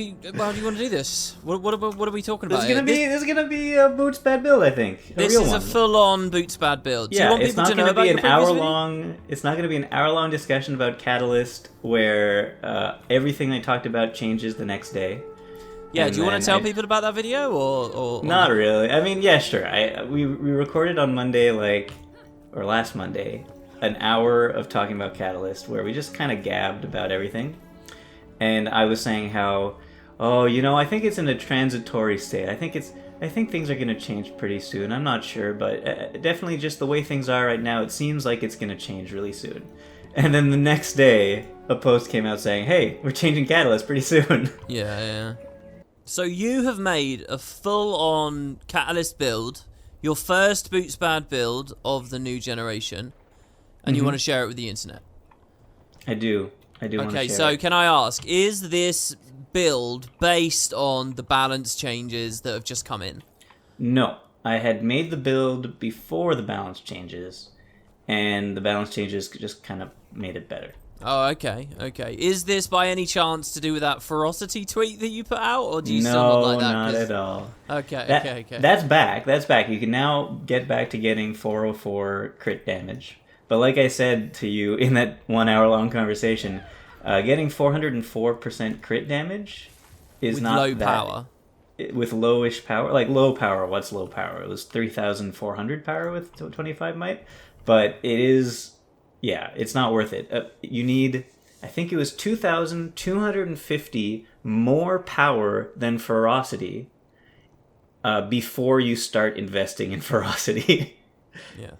How do you want to do this? What are we talking about? This is gonna be a Boots bad build, I think. This is a full-on Boots bad build. Yeah, it's not gonna be an hour-long. It's not gonna be an hour-long discussion about Catalyst where everything I talked about changes the next day. Yeah, do you want to tell people about that video or not really? I mean, yeah, sure. We recorded on Monday, or last Monday, an hour of talking about Catalyst where we just kind of gabbed about everything, and I was saying how. Oh, I think it's in a transitory state. I think things are going to change pretty soon. I'm not sure, but definitely just the way things are right now, it seems like it's going to change really soon. And then the next day, a post came out saying, hey, we're changing Catalyst pretty soon. Yeah. So you have made a full-on Catalyst build, your first Boots Bad build of the new generation, and you want to share it with the internet. I do want to share Okay, so it. can I ask, is this build based on the balance changes that have just come in? No, I had made the build before the balance changes, and the balance changes just kind of made it better. Oh, okay. Is this by any chance to do with that ferocity tweet that you put out, or do you still not like that? No, not at all. Okay. That's back. You can now get back to getting 404 crit damage. But like I said to you in that 1 hour long conversation, getting 404% crit damage is with not low power. With lowish power, like low power. What's low power? It was 3,400 power with 25 might, but it is, yeah, it's not worth it. You need, I think it was 2,250 more power than ferocity before you start investing in ferocity. Yeah.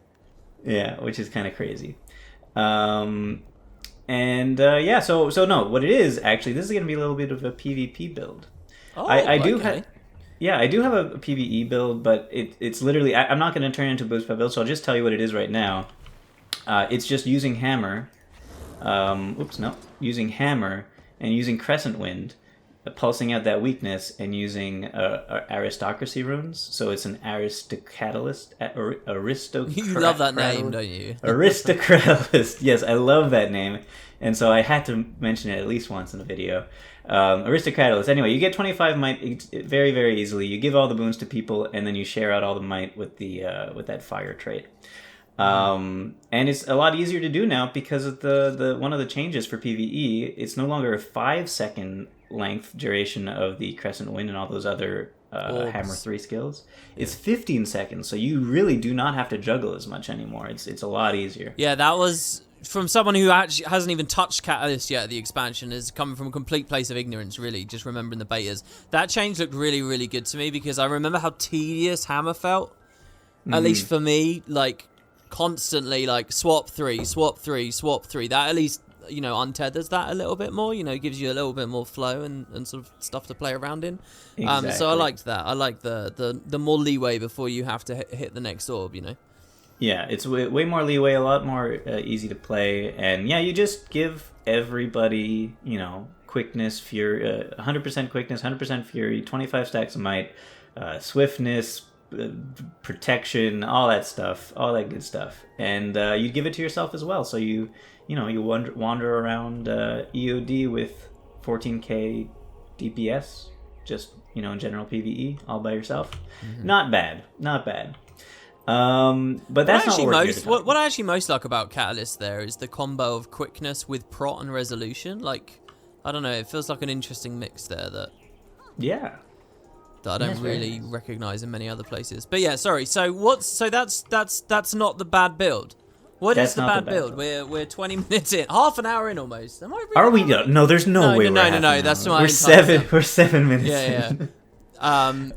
Yeah, which is kind of crazy. So no, what it is, actually, this is going to be a little bit of a PvP build. Oh, I do okay. I do have a PvE build, but it's literally, I'm not going to turn it into a boost by build, so I'll just tell you what it is right now. It's just using hammer, using hammer and using Crescent Wind, pulsing out that weakness, and using aristocracy runes. So it's an aristocatalyst. You love that name, don't you? Aristocratalist. Yes, I love that name, and so I had to mention it at least once in the video. Aristocratalist. Anyway, you get 25 might very, very easily. You give all the boons to people, and then you share out all the might with with that fire trait. And it's a lot easier to do now because of the one of the changes for PvE. It's no longer a 5-second length duration of the Crescent Wind and all those other Hammer 3 skills. It's 15 seconds, so you really do not have to juggle as much anymore. It's a lot easier. Yeah, that was from someone who actually hasn't even touched Catalyst yet. The expansion is coming from a complete place of ignorance, really, just remembering the betas. That change looked really, really good to me because I remember how tedious Hammer felt, at least for me, like constantly like swap 3. That at least, untethers that a little bit more, gives you a little bit more flow and sort of stuff to play around in. Exactly. So I liked that. I like the more leeway before you have to hit the next orb, Yeah, it's way more leeway, a lot more easy to play, and yeah, you just give everybody, quickness, fury, 100% quickness, 100% fury, 25 stacks of might, swiftness, protection, all that stuff, all that good stuff, and you give it to yourself as well. So you wander around EOD with 14k DPS, just in general PvE, all by yourself. Not bad. But that's not what I actually most like about Catalyst there is the combo of quickness with prot and resolution. Like, I don't know, it feels like an interesting mix there that I don't really recognize in many other places. But yeah, sorry. So that's not the bad build. What is the bad build? We're 20 minutes in, half an hour in almost. Am I really? Are we? No, there's no way. No. That's not. We're 7 minutes. Yeah.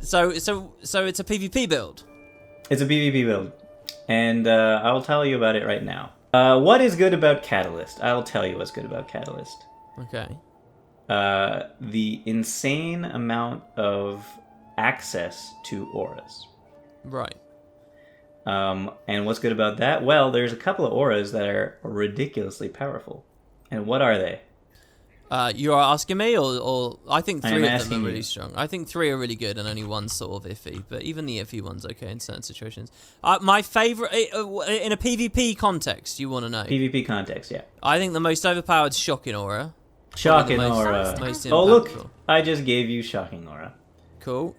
So it's a PvP build. It's a PvP build, and I'll tell you about it right now. What is good about Catalyst? I'll tell you what's good about Catalyst. Okay. The insane amount of access to auras. Right. And what's good about that? Well, there's a couple of auras that are ridiculously powerful. And what are they? You are asking me, or I think 3 of them are really you. strong. I think 3 are really good, and only 1's sort of iffy. But even the iffy one's okay in certain situations. My favorite in a PvP context, you want to know? PvP context, yeah. I think the most overpowered Shocking Aura. Shocking most- aura. most Oh look, impactful. I just gave you shocking aura. Cool.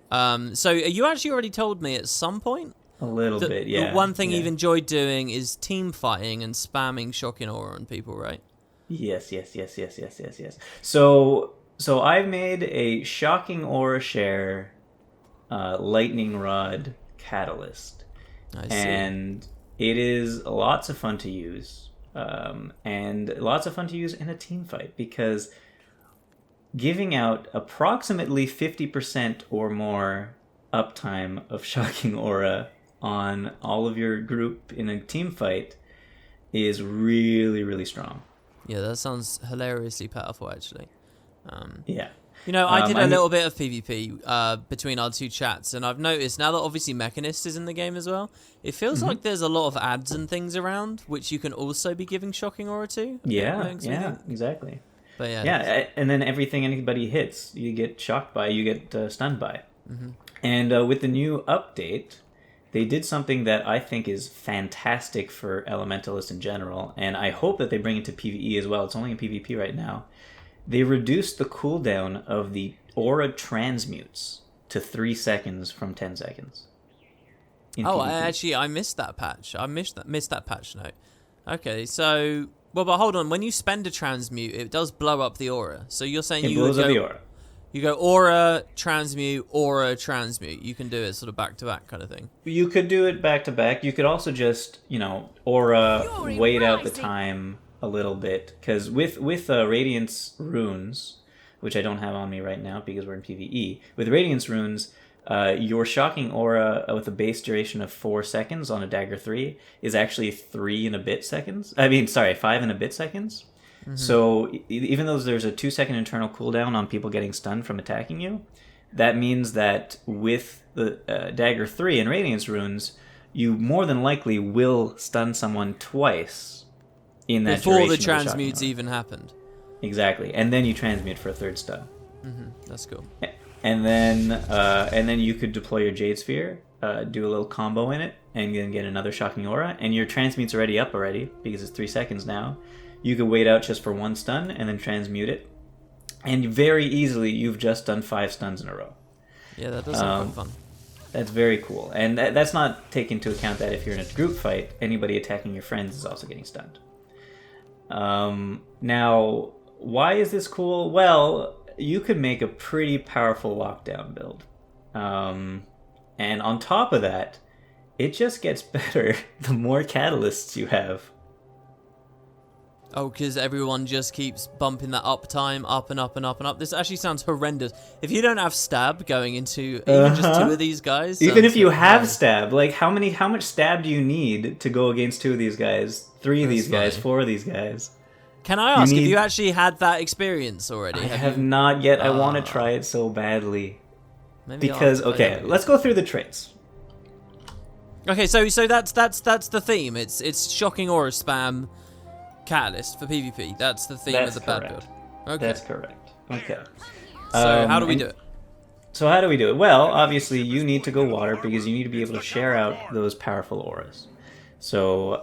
So you actually already told me at some point A little that bit, yeah. the one thing yeah. you've enjoyed doing is team fighting and spamming shocking aura on people, right? Yes. So I've made a shocking aura share lightning rod catalyst, I see. and it is lots of fun to use, and lots of fun to use in a team fight because giving out approximately 50% or more uptime of shocking aura on all of your group in a team fight is really, really strong. Yeah, that sounds hilariously powerful, actually. Yeah. You know, I did a I mean- little bit of PvP between our two chats, and I've noticed now that obviously Mechanist is in the game as well, it feels like there's a lot of ads and things around, which you can also be giving shocking aura to. Yeah, Makes me think. exactly. But yeah. Yeah, and then everything anybody hits, you get shocked by, you get stunned by. And with the new update, they did something that I think is fantastic for Elementalists in general, and I hope that they bring it to PvE as well. It's only in PvP right now. They reduced the cooldown of the aura transmutes to 3 seconds from 10 seconds. in Oh, PvP. I missed that patch. I missed that patch note. Okay, so but hold on. When you spend a transmute, it does blow up the aura. So you're saying It you blows would up go, the aura. you go aura transmute. You can do it sort of back to back kind of thing. You could do it back to back. You could also just, aura, You're wait out the rising. time a little bit. Because with Radiance runes, which I don't have on me right now because we're in PvE, with Radiance runes, your shocking aura with a base duration of 4 seconds on a dagger 3 is actually 5 and a bit seconds. So even though there's a 2-second internal cooldown on people getting stunned from attacking you, that means that with the dagger 3 and Radiance runes, you more than likely will stun someone twice in that Before the duration of shocking transmutes aura. even happened. Exactly, and then you transmute for a third stun. That's cool. And then you could deploy your Jade Sphere, do a little combo in it, and then get another shocking aura. And your transmute's already up because it's 3 seconds now. You could wait out just for 1 stun and then transmute it, and very easily you've just done 5 stuns in a row. Yeah, that does sound quite fun. That's very cool, and that's not taking into account that if you're in a group fight, anybody attacking your friends is also getting stunned. Now, why is this cool? Well, you could make a pretty powerful lockdown build. And on top of that, it just gets better the more catalysts you have. Oh, because everyone just keeps bumping that uptime up and up and up and up. This actually sounds horrendous. If you don't have stab going into even just 2 of these guys, Even sounds if you have horrible. stab, like how much stab do you need to go against 2 of these guys, 3 of That's these guys, funny. 4 of these guys? Can I ask if need- you actually had that experience already? I have not yet. I want to Ah. try it so badly. Maybe Because I'll- okay, let's go through the traits. Okay, so that's the theme. It's shocking aura spam catalyst for PvP. That's the theme That's of the bad correct. build. Okay. That's correct. Okay. So how do we and- do it? So how do we do it? Well, obviously you need to go water because you need to be able to share out those powerful auras. So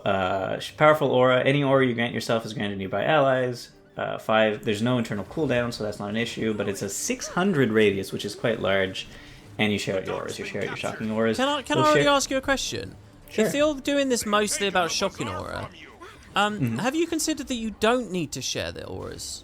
powerful aura, any aura you grant yourself is granted nearby allies. 5, there's no internal cooldown, so that's not an issue, but it's a 600 radius, which is quite large, and you share out your auras. You share out your shocking auras. Can I We'll already share- ask you a question? Sure. If you're doing this mostly about shocking aura, Mm-hmm. have you considered that you don't need to share the auras?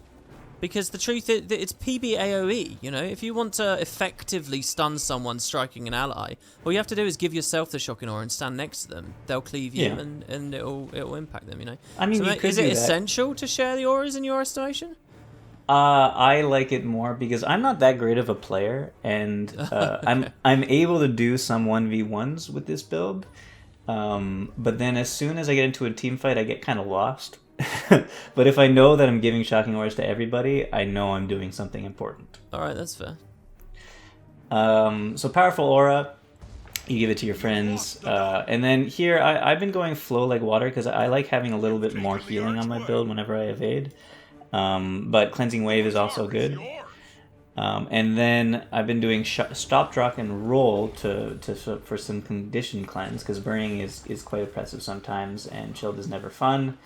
Because the truth is that it's PBAOE, you know? If you want to effectively stun someone striking an ally, all you have to do is give yourself the shocking aura and stand next to them. They'll cleave you Yeah. and it'll impact them, you know? I mean, So you could is it do that. essential to share the auras in your estimation? I like it more because I'm not that great of a player, and I'm able to do some 1v1s with this build. But then as soon as I get into a team fight, I get kind of lost. But if I know that I'm giving shocking auras to everybody, I know I'm doing something important. Alright, that's fair. So powerful aura, you give it to your friends, and then here I've been going flow like water because I like having a little bit more healing on my build whenever I evade. But cleansing wave is also good. And then I've been doing stop, drop, and roll for some condition cleanse because burning is quite oppressive sometimes, and chilled is never fun.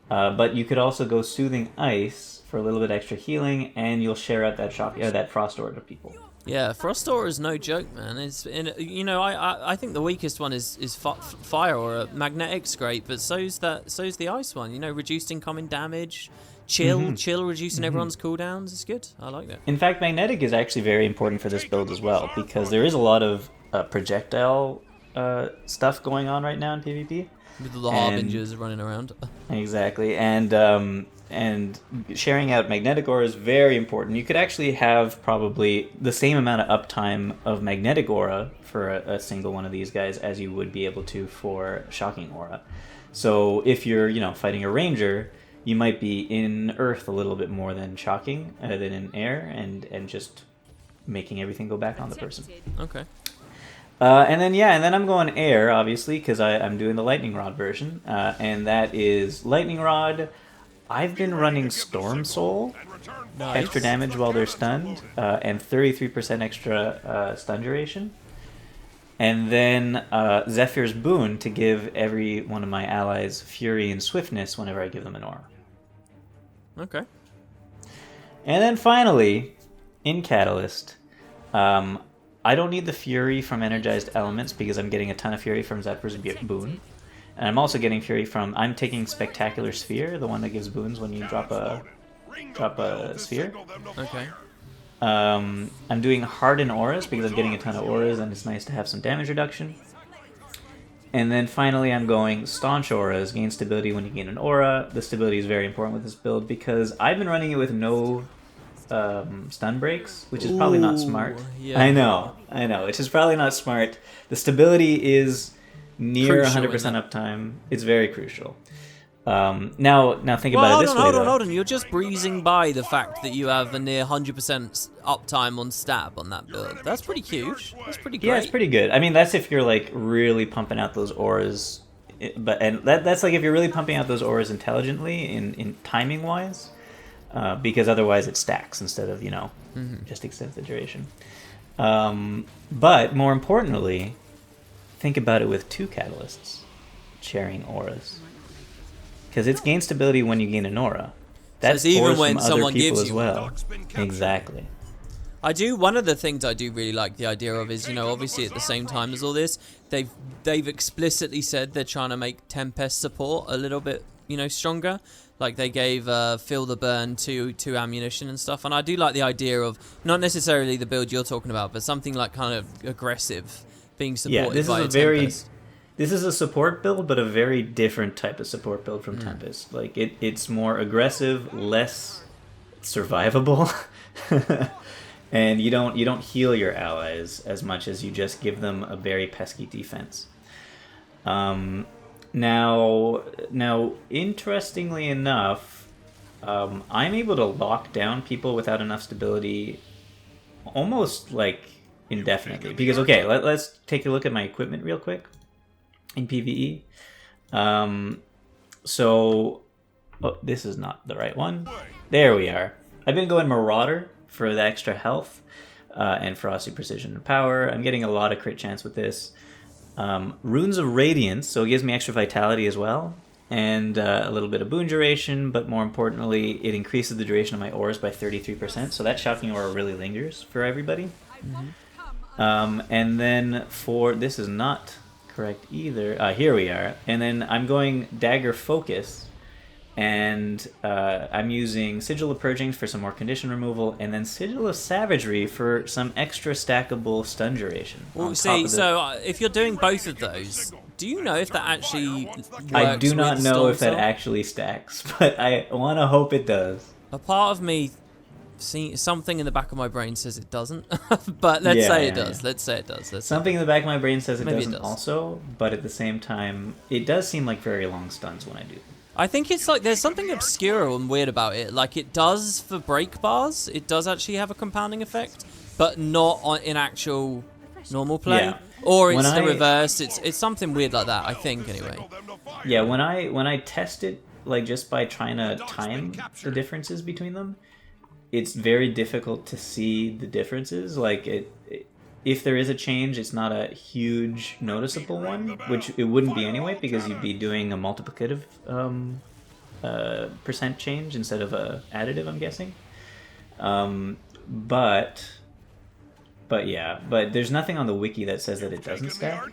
But you could also go Soothing Ice for a little bit extra healing, and you'll share out that that Frost Aura to people. Yeah, Frost Aura is no joke, man. I think the weakest one is Fire Aura. Magnetic's great, but so's the Ice one. You know, reduced incoming damage, chill, reducing everyone's cooldowns. It's good. I like that. In fact, Magnetic is actually very important for this build as well, because there is a lot of projectile stuff going on right now in PvP. With the Harbingers running around. Exactly, and sharing out Magnetic Aura is very important. You could actually have probably the same amount of uptime of Magnetic Aura for a single one of these guys as you would be able to for Shocking Aura. So if you're, fighting a Ranger, you might be in Earth a little bit more than Shocking, than in Air, and just making everything go back on the person. Okay. And then I'm going Air, obviously, because I'm doing the Lightning Rod version, and that is Lightning Rod. I've been running Storm Soul, extra damage while they're stunned, and 33% extra stun duration. And then Zephyr's Boon to give every one of my allies Fury and Swiftness whenever I give them an aura. Okay. And then finally, in Catalyst, I don't need the Fury from Energized Elements because I'm getting a ton of Fury from Zephyr's Boon. And I'm also getting Fury I'm taking Spectacular Sphere, the one that gives boons when you drop a sphere. Okay. I'm doing Harden Auras because I'm getting a ton of auras and it's nice to have some damage reduction. And then finally I'm going Staunch Auras, gain stability when you gain an aura. The stability is very important with this build because I've been running it with no stun breaks, which is probably not smart. Yeah. I know, which is probably not smart. The stability is near 100% uptime. It's very crucial. Now think about it this way. Hold on. You're just breezing by the fact that you have a near 100% uptime on stab on that build. That's pretty huge. That's pretty great. Yeah, it's pretty good. I mean, that's if you're like really pumping out those auras, that's like if you're really pumping out those auras intelligently in timing wise, because otherwise it stacks instead of just extends the duration. But more importantly, think about it with two catalysts sharing auras. Because it's gain stability when you gain an aura. That's so even when someone gives as well. Exactly. One of the things I do really like the idea of is, obviously at the same time as all this, they've explicitly said they're trying to make Tempest support a little bit, stronger. Like they gave Feel the Burn to ammunition and stuff. And I do like the idea of not necessarily the build you're talking about, but something like kind of aggressive being supported by a Tempest. This is a support build, but a very different type of support build from Tempest. Like it's more aggressive, less survivable, and you don't heal your allies as much as you just give them a very pesky defense. Now, interestingly enough, I'm able to lock down people without enough stability, almost like indefinitely. Because let's take a look at my equipment real quick. In PvE. This is not the right one. There we are. I've been going Marauder for the extra health and Frosty Precision and Power. I'm getting a lot of crit chance with this. Runes of Radiance, so it gives me extra vitality as well. And a little bit of boon duration, but more importantly, it increases the duration of my auras by 33%. So that Shocking Aura really lingers for everybody. And then this is not correct either. Here we are. And then I'm going Dagger Focus, and I'm using Sigil of Purging for some more condition removal, and then Sigil of Savagery for some extra stackable stun duration. Well, if you're doing both of those, do you know if that actually works? I do not know if that actually stacks, but I want to hope it does. A part of me something in the back of my brain says it doesn't, but let's say it does. Let's say it does. Something in the back of my brain says it doesn't also, but at the same time, it does seem like very long stuns when I do. I think it's like there's something obscure and weird about it. Like it does for break bars, it does actually have a compounding effect, but not in actual normal play. Yeah. Or it's the reverse. It's something weird like that, I think, anyway. Yeah, when I test it, like just by trying to time the differences between them, it's very difficult to see the differences. Like if there is a change, it's not a huge noticeable one, which it wouldn't be anyway because you'd be doing a multiplicative percent change instead of a additive, I'm guessing. But yeah, but there's nothing on the wiki that says that it doesn't stack.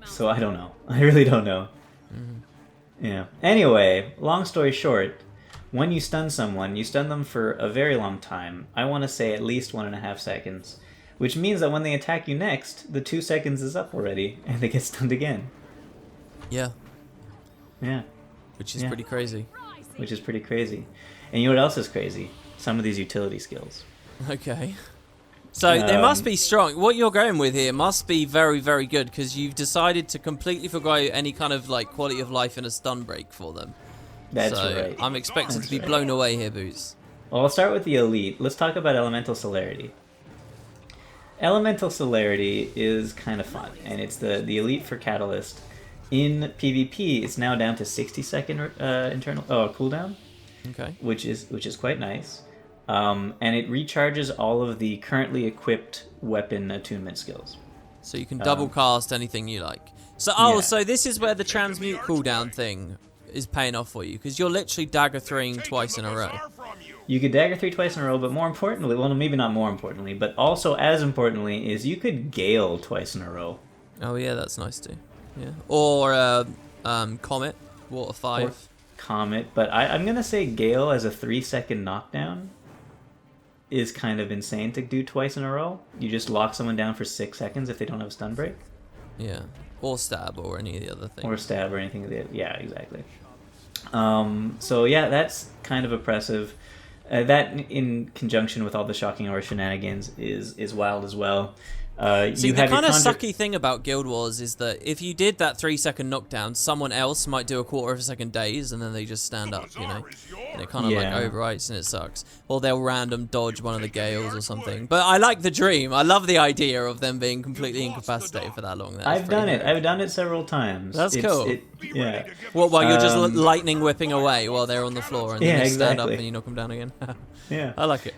So I don't know. I really don't know. Yeah. Anyway, long story short, when you stun someone, you stun them for a very long time. I want to say at least 1.5 seconds, which means that when they attack you next, the 2 seconds is up already, and they get stunned again. Yeah. Yeah. Which is pretty crazy. Which is pretty crazy. And you know what else is crazy? Some of these utility skills. Okay. So they must be strong. What you're going with here must be very, very good, because you've decided to completely forgo any kind of like quality of life in a stun break for them. That's so right. I'm expecting to be blown away here, Boots. Well, I'll start with the elite. Let's talk about elemental celerity. Elemental celerity is kind of fun, and it's the elite for Catalyst. In PvP, it's now down to 60-second cooldown. Okay. Which is quite nice. And it recharges all of the currently equipped weapon attunement skills. So you can double cast anything you like. So so this is where the transmute cooldown thing is paying off for you, because you're literally dagger 3ing twice in a row. You could dagger 3 twice in a row, but more importantly, well, maybe not more importantly, but also as importantly, is you could gale twice in a row. Oh yeah, that's nice too. Yeah. Or Comet, Water 5. Or Comet, but I'm gonna say gale as a 3-second knockdown is kind of insane to do twice in a row. You just lock someone down for 6 seconds if they don't have a stun break. Yeah. Or stab, or any of the other things. Or stab, or anything. Yeah, exactly. So yeah, that's kind of oppressive. That in conjunction with all the shocking aura shenanigans is wild as well. See, the kind of sucky thing about Guild Wars is that if you did that 3-second knockdown, someone else might do a quarter of a second daze, and then they just stand up, you know? And it kind of like overwrites, and it sucks. Or they'll random dodge one of the gales or something. But I like the dream. I love the idea of them being completely incapacitated for that long. I've done it. I've done it several times. That's cool. Yeah. Well, while you're just lightning whipping away while they're on the floor, and then they stand up and you knock them down again. Yeah. I like it.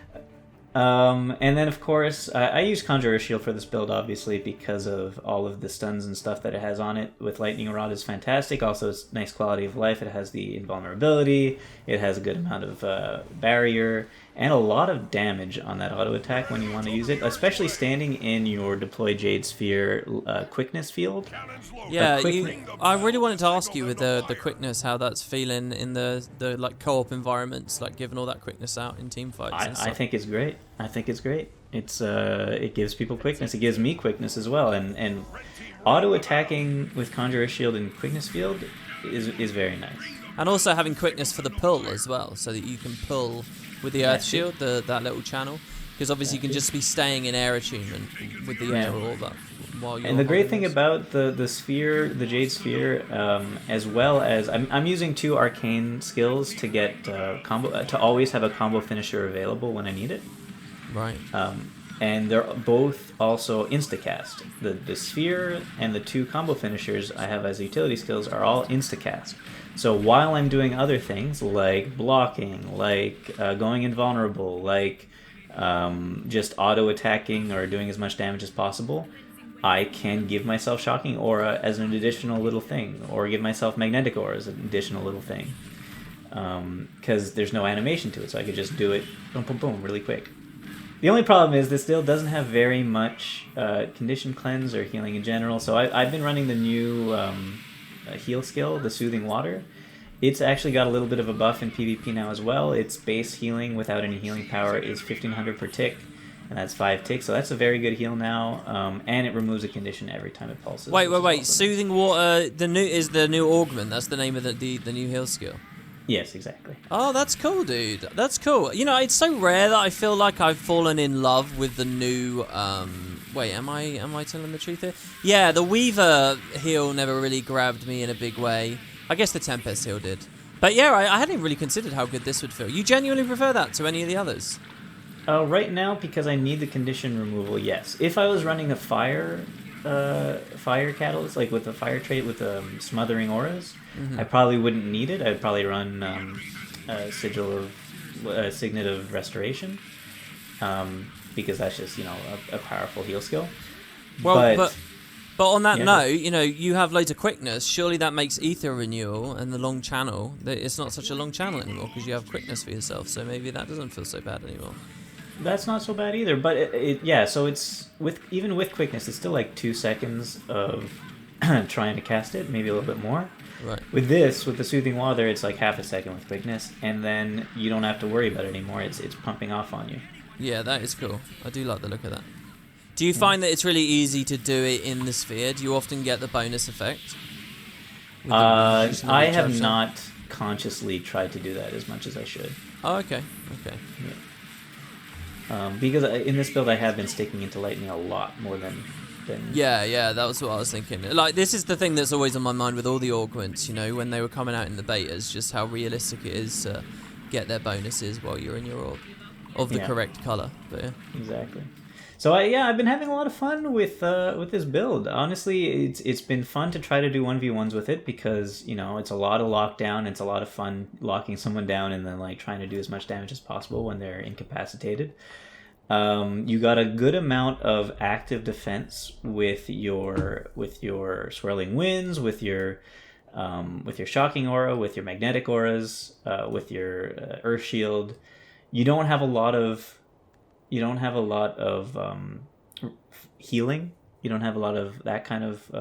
And then, of course, I use Conjurer's Shield for this build, obviously, because of all of the stuns and stuff that it has on it. With Lightning Rod is fantastic. Also, it's nice quality of life. It has the invulnerability. It has a good amount of barrier. And a lot of damage on that auto attack when you want to use it, especially standing in your Deploy Jade Sphere quickness field. Yeah, I really wanted to ask you with the quickness, how that's feeling in the like co-op environments, like giving all that quickness out in team fights. I think it's great. I think it's great. It's it gives people quickness. It gives me quickness as well. And auto attacking with Conjurer's Shield and quickness field is very nice. And also having quickness for the pull as well, so that you can pull with the Earth Shield, that little channel, because obviously you can just be staying in air attunement with the air or that while you're. And the great thing about the sphere, the Jade Sphere, as well as I'm using 2 arcane skills to get combo to always have a combo finisher available when I need it. Right. And they're both also instacast. The sphere and the 2 combo finishers I have as utility skills are all instacast. So while I'm doing other things like blocking, like going invulnerable, like just auto attacking or doing as much damage as possible, I can give myself shocking aura as an additional little thing, or give myself magnetic aura as an additional little thing, because there's no animation to it, so I could just do it boom, boom, boom, really quick. The only problem is this still doesn't have very much condition cleanse or healing in general, so I've been running the new heal skill, the Soothing Water. It's actually got a little bit of a buff in PvP now as well. Its base healing without any healing power is 1500 per tick, and that's 5 ticks, so that's a very good heal now, and it removes a condition every time it pulses. Wait, Soothing Water is the new augment. That's the name of the new heal skill. Yes, exactly. Oh, that's cool, dude. That's cool. You know, it's so rare that I feel like I've fallen in love with the new. Wait, am I telling the truth here? Yeah, the Weaver heal never really grabbed me in a big way. I guess the Tempest heal did. But yeah, I hadn't really considered how good this would feel. You genuinely prefer that to any of the others? Right now, because I need the condition removal, yes. If I was running a fire catalyst, like with the fire trait with smothering auras, I probably wouldn't need it. I'd probably run Signet of Restoration, because that's just a powerful heal skill. Well, but But on that Yeah. note, you know, you have loads of quickness. Surely that makes ether renewal and the long channel, that it's not such a long channel anymore because you have quickness for yourself. So maybe that doesn't feel so bad anymore. That's not so bad either, but yeah. So it's even with quickness, it's still like 2 seconds of trying to cast it, maybe a little bit more. Right. With the soothing water, it's like half a second with quickness, and then you don't have to worry about it anymore. It's pumping off on you. Yeah, that is cool. I do like the look of that. Do you find that it's really easy to do it in the sphere? Do you often get the bonus effect? I have not consciously tried to do that as much as I should. Oh, okay. Okay. Because in this build, I have been sticking into lightning a lot more than. Yeah, that was what I was thinking. Like, this is the thing that's always on my mind with all the augments, you know, when they were coming out in the betas, just how realistic it is to get their bonuses while you're in your orb of the correct color. But yeah. Exactly. So I've been having a lot of fun with this build. Honestly, it's been fun to try to do 1v1s with it because, you know, it's a lot of lockdown. It's a lot of fun locking someone down and then like trying to do as much damage as possible when they're incapacitated. You got a good amount of active defense with your swirling winds, with your shocking aura, with your magnetic auras, with your earth shield. You don't have a lot of healing. You don't have a lot of that kind of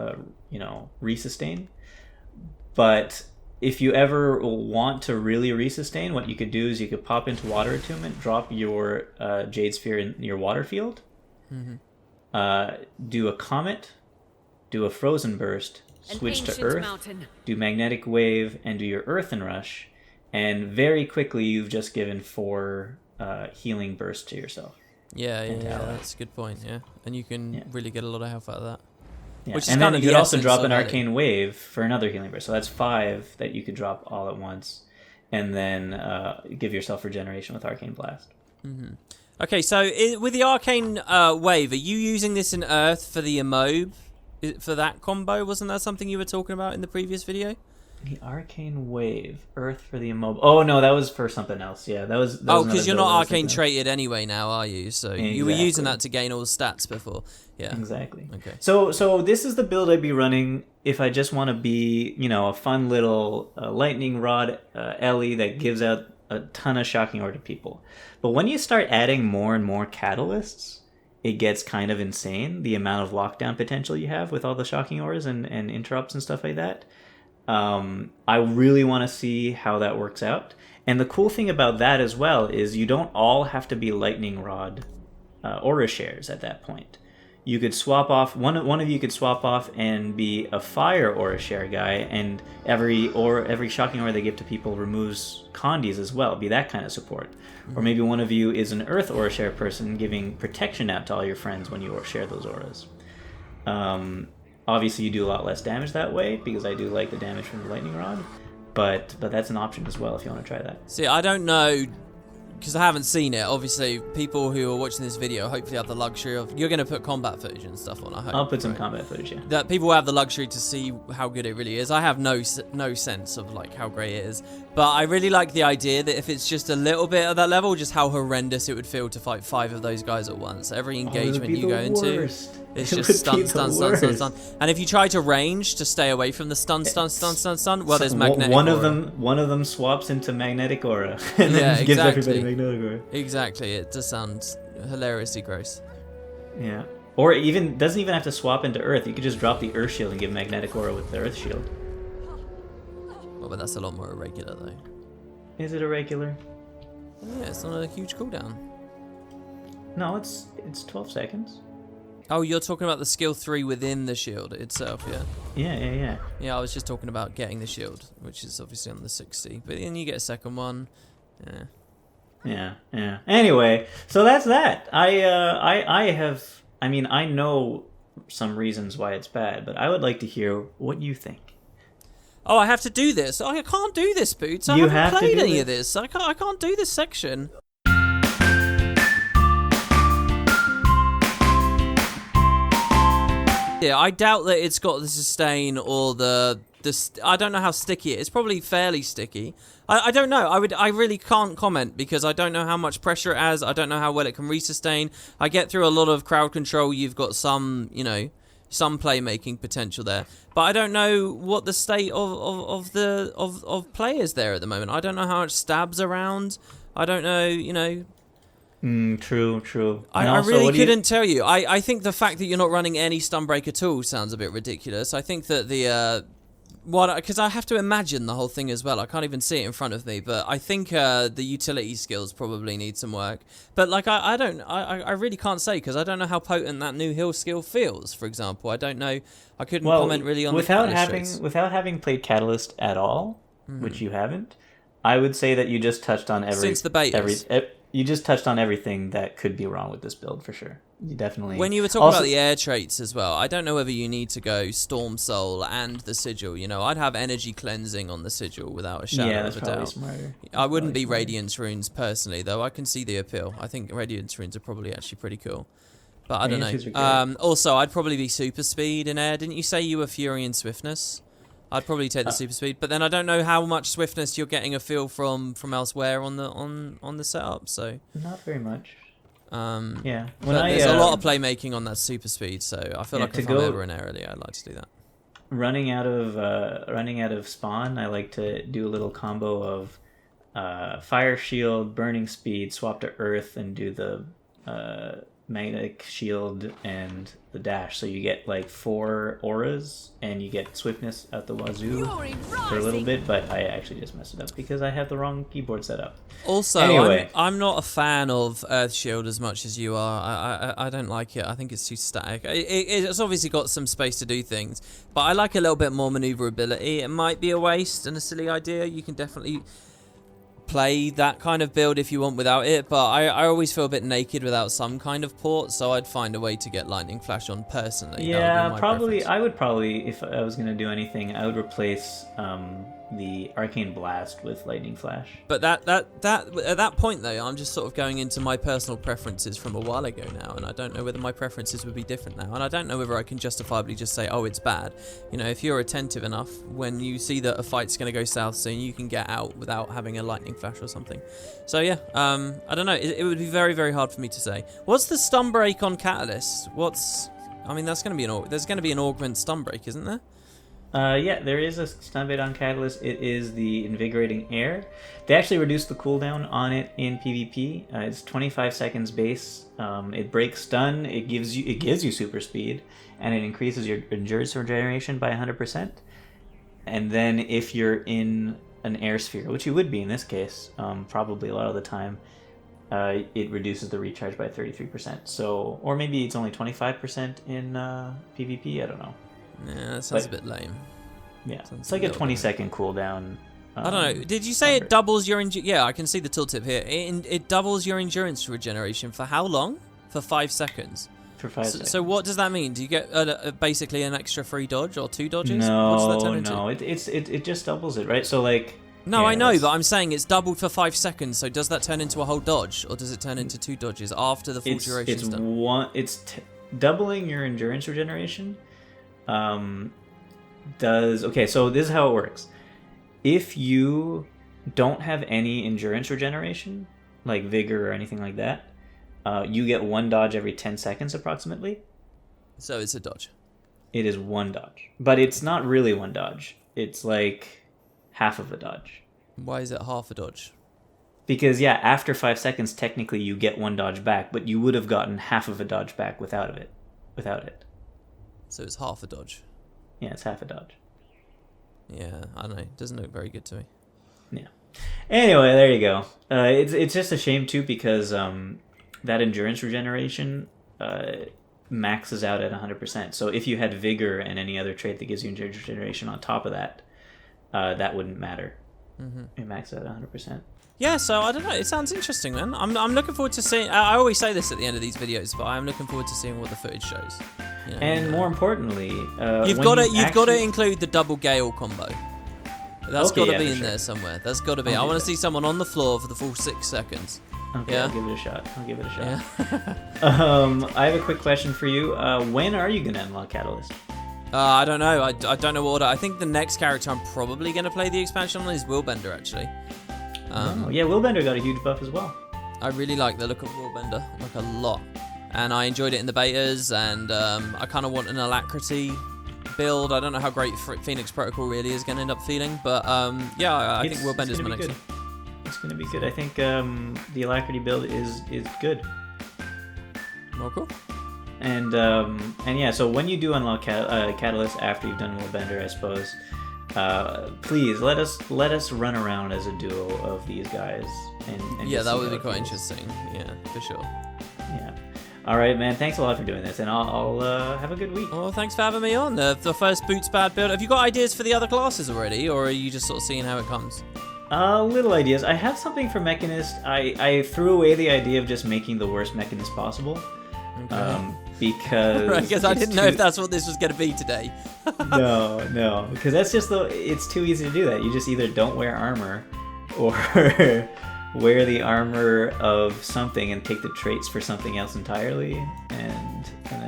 resustain. But if you ever want to really resustain, what you could do is you could pop into Water Attunement, drop your Jade Sphere in your water field, do a Comet, do a Frozen Burst, switch to Earth, do Magnetic Wave, and do your Earthen Rush, and very quickly you've just given 4 healing bursts to yourself. Yeah, that's a good point, yeah. And you can really get a lot of health out of that. Yeah. Which is and kind then of you could also drop of an it. Arcane Wave for another healing burst. So that's 5 that you could drop all at once. And then give yourself regeneration with Arcane Blast. Okay, so with the Arcane Wave, are you using this in Earth for the Immob? For that combo? Wasn't that something you were talking about in the previous video? The Arcane Wave, Earth for the Immobile. Oh no, that was for something else. Yeah, that was. Oh, because you're not arcane traded anyway now, are you? So you were using that to gain all the stats before. Yeah. Exactly. Okay. So this is the build I'd be running if I just want to be, you know, a fun little lightning rod Ellie that gives out a ton of shocking aura to people. But when you start adding more and more catalysts, it gets kind of insane. The amount of lockdown potential you have with all the shocking auras and interrupts and stuff like that. I really want to see how that works out. And the cool thing about that as well is you don't all have to be lightning rod aura shares at that point. You could swap off, one of you could swap off and be a fire aura share guy, and every shocking aura they give to people removes condies as well, be that kind of support. Or maybe one of you is an earth aura share person giving protection out to all your friends when you share those auras. Obviously, you do a lot less damage that way, because I do like the damage from the lightning rod, but that's an option as well if you want to try that. See, I don't know, because I haven't seen it. Obviously, people who are watching this video hopefully have the luxury of... You're going to put combat footage and stuff on, I hope. I'll put some combat footage, yeah. That people have the luxury to see how good it really is. I have no sense of like how great it is, but I really like the idea that if it's just a little bit of that level, just how horrendous it would feel to fight 5 of those guys at once. Every engagement you go into, it's just stun. And if you try to range to stay away from the stun, well, there's magnetic aura. One of them swaps into magnetic aura and then gives everybody magnetic aura. Exactly, it does sound hilariously gross. Yeah. Or doesn't even have to swap into Earth. You could just drop the Earth Shield and give magnetic aura with the Earth Shield. Well, but that's a lot more irregular though. Is it irregular? Yeah, it's not a huge cooldown. No, it's 12 seconds. Oh, you're talking about the skill 3 within the shield itself, yeah? Yeah. Yeah, I was just talking about getting the shield, which is obviously on the 60. But then you get a second one. Yeah. Yeah. Anyway, so that's that. I know some reasons why it's bad, but I would like to hear what you think. Oh, I have to do this. I can't do this, Boots. I haven't played any of this. I can't do this section. Yeah, I doubt that it's got the sustain or the I don't know how sticky it is. It's probably fairly sticky. I don't know. I really can't comment because I don't know how much pressure it has. I don't know how well it can resustain. I get through a lot of crowd control. You've got some, some playmaking potential there. But I don't know what the state of play is there at the moment. I don't know how much stabs around. I don't know, you know. True. I really couldn't tell you. I think the fact that you're not running any Stunbreak at all sounds a bit ridiculous. I think that because I have to imagine the whole thing as well. I can't even see it in front of me, but I think the utility skills probably need some work. But like I really can't say because I don't know how potent that new heal skill feels. For example, I don't know. I couldn't comment really on without having played Catalyst at all, which you haven't. I would say that you just touched on since the betas. You just touched on everything that could be wrong with this build for sure. You definitely. When you were talking about the air traits as well, I don't know whether you need to go Storm Soul and the Sigil. You know, I'd have energy cleansing on the Sigil without a shadow of a doubt. Smarter. I wouldn't be Radiance Runes personally, though. I can see the appeal. I think Radiance Runes are probably actually pretty cool. But I don't know. Also, I'd probably be Super Speed in air. Didn't you say you were Fury and Swiftness? I'd probably take the Super Speed, but then I don't know how much swiftness you're getting a feel from elsewhere on the setup. So not very much. Yeah, there's a lot of playmaking on that Super Speed, so I feel like if I'm ever in early, I'd like to do that. Running out of spawn, I like to do a little combo of Fire Shield, Burning Speed, swap to Earth, and do the Magnetic Shield and the dash. So you get like 4 auras and you get swiftness out the wazoo for a little bit, but I actually just messed it up because I have the wrong keyboard set up. Also, anyway. I'm not a fan of Earth Shield as much as you are. I don't like it. I think it's too static. It's obviously got some space to do things, but I like a little bit more maneuverability. It might be a waste and a silly idea. You can definitely play that kind of build if you want without it, but I always feel a bit naked without some kind of port, so I'd find a way to get Lightning Flash on personally. Yeah, probably. I would probably, if I was going to do anything, I would replace the Arcane Blast with Lightning Flash. But that at that point though, I'm just sort of going into my personal preferences from a while ago now, and I don't know whether my preferences would be different now, and I don't know whether I can justifiably just say, oh, it's bad. You know, if you're attentive enough, when you see that a fight's going to go south soon, you can get out without having a Lightning Flash or something. So yeah, I don't know. It would be very, very hard for me to say. What's the stun break on Catalyst? I mean, there's going to be an augment stun break, isn't there? Yeah, there is a stun bait on Catalyst. It is the Invigorating Air. They actually reduced the cooldown on it in PvP. It's 25 seconds base. It breaks stun. It gives you super speed, and it increases your endurance regeneration by 100%. And then if you're in an air sphere, which you would be in this case, probably a lot of the time, it reduces the recharge by 33%. So, or maybe it's only 25% in PvP. I don't know. Yeah, that sounds a bit lame. Yeah, it's like a 20-second cooldown. I don't know. Did you say it doubles your Yeah, I can see the tooltip here. It doubles your endurance regeneration for how long? For 5 seconds. For 5 seconds. So what does that mean? Do you get basically an extra free dodge or 2 dodges? No, what does that turn into? It just doubles it, right? So like. No, yeah, I know, but I'm saying it's doubled for 5 seconds. So does that turn into a whole dodge, or does it turn into 2 dodges after the full duration? Doubling your endurance regeneration. Okay, so this is how it works. If you don't have any endurance regeneration, like vigor or anything like that, you get 1 dodge every 10 seconds approximately. So it's a dodge. It is 1 dodge, but it's not really 1 dodge. It's like half of a dodge. Why is it half a dodge? Because yeah, after 5 seconds, technically you get 1 dodge back, but you would have gotten half of a dodge back without it. So it's half a dodge. Yeah, it's half a dodge. Yeah, I don't know. It doesn't look very good to me. Yeah. Anyway, there you go. It's just a shame too because that endurance regeneration maxes out at 100%. So if you had vigor and any other trait that gives you endurance regeneration on top of that, that wouldn't matter. Mm-hmm. It maxes out at 100%. Yeah, so I don't know. It sounds interesting, man. I'm looking forward to seeing. I always say this at the end of these videos, but I'm looking forward to seeing what the footage shows. You know, and more importantly, you've got to include the double gale combo. That's got to be in there somewhere. That's got to be. I want to see someone on the floor for the full 6 seconds. Okay, yeah? I'll give it a shot. Yeah. I have a quick question for you. When are you gonna unlock Catalyst? I don't know. I don't know what order. I think the next character I'm probably gonna play the expansion on is Willbender, actually. Yeah, Willbender got a huge buff as well. I really like the look of Willbender, like a lot. and I enjoyed it in the betas, and I kind of want an Alacrity build. I don't know how great Phoenix Protocol really is going to end up feeling, but yeah, I think Willbender is my next one. It's going to be good. I think the Alacrity build is good. Well, cool. And yeah, so when you do unlock Catalyst after you've done Willbender, I suppose, please let us run around as a duo of these guys. And yeah, that would be quite interesting. Yeah, for sure. Yeah. All right, man. Thanks a lot for doing this, and I'll have a good week. Well, thanks for having me on. The first Boots Bad build. Have you got ideas for the other classes already, or are you just sort of seeing how it comes? Little ideas. I have something for Mechanist. I threw away the idea of just making the worst Mechanist possible. Okay. Because right, because I didn't know if that's what this was going to be today. no, because that's just it's too easy to do that. You just either don't wear armor, or wear the armor of something and take the traits for something else entirely. And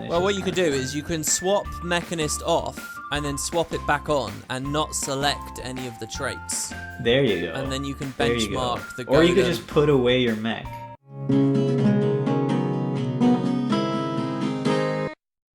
well, what you could do is you can swap Mechanist off and then swap it back on and not select any of the traits. There you go. And then you can benchmark the Or you could just put away your mech.